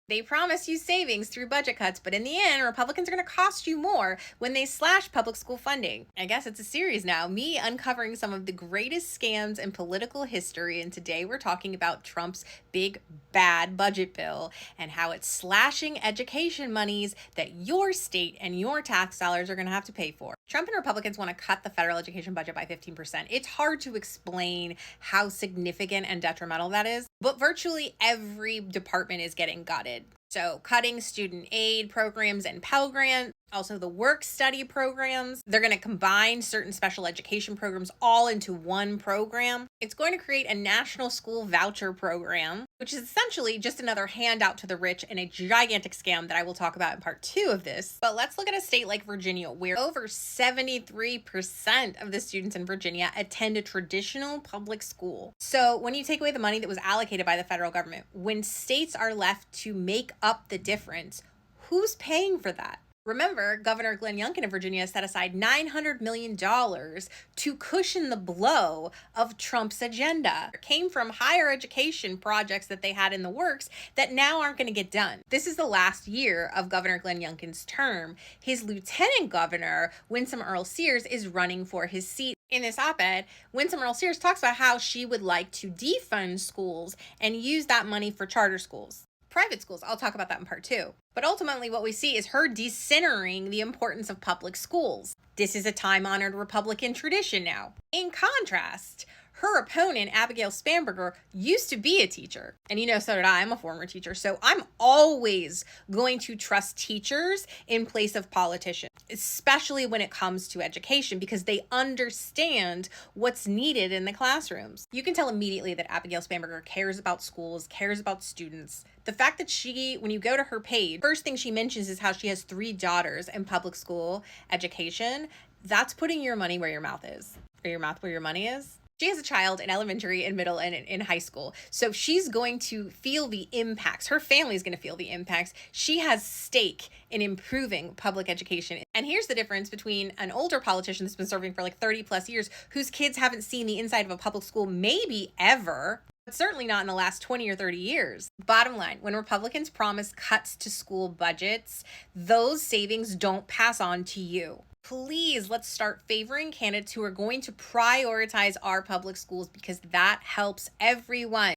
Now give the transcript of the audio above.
They promise you savings through budget cuts, but in the end, Republicans are going to cost you more when they slash public school funding. I guess it's a series now, me uncovering some of the greatest scams in political history. And today we're talking about Trump's big bad budget bill and how it's slashing education monies that your state and your tax dollars are going to have to pay for. Trump and Republicans want to cut the federal education budget by 15%. It's hard to explain how significant and detrimental that is, but virtually every department is getting gutted. So, cutting student aid programs and Pell Grant, also the work study programs. They're going to combine certain special education programs all into one program. It's going to create a national school voucher program, which is essentially just another handout to the rich and a gigantic scam that I will talk about in part 2 of this. But let's look at a state like Virginia, where over 73% of the students in Virginia attend a traditional public school. So when you take away the money that was allocated by the federal government, when states are left to make up the difference, who's paying for that? Remember, Governor Glenn Youngkin of Virginia set aside $900 million to cushion the blow of Trump's agenda. It came from higher education projects that they had in the works that now aren't going to get done. This is the last year of Governor Glenn Youngkin's term. His lieutenant governor, Winsome Earle-Sears, is running for his seat. In this op-ed, Winsome Earle-Sears talks about how she would like to defund schools and use that money for charter schools. Private schools, I'll talk about that in part 2. But ultimately what we see is her decentering the importance of public schools. This is a time-honored Republican tradition now. In contrast, her opponent, Abigail Spanberger, used to be a teacher. And so did I. I'm a former teacher. So I'm always going to trust teachers in place of politicians, especially when it comes to education, because they understand what's needed in the classrooms. You can tell immediately that Abigail Spanberger cares about schools, cares about students. The fact that when you go to her page, first thing she mentions is how she has 3 daughters in public school education. That's putting your money where your mouth is, or your mouth where your money is. She has a child in elementary and middle and in high school. So she's going to feel the impacts. Her family is going to feel the impacts. She has stake in improving public education. And here's the difference between an older politician that's been serving for like 30 plus years, whose kids haven't seen the inside of a public school maybe ever, but certainly not in the last 20 or 30 years. Bottom line, when Republicans promise cuts to school budgets, those savings don't pass on to you. Please, let's start favoring candidates who are going to prioritize our public schools, because that helps everyone.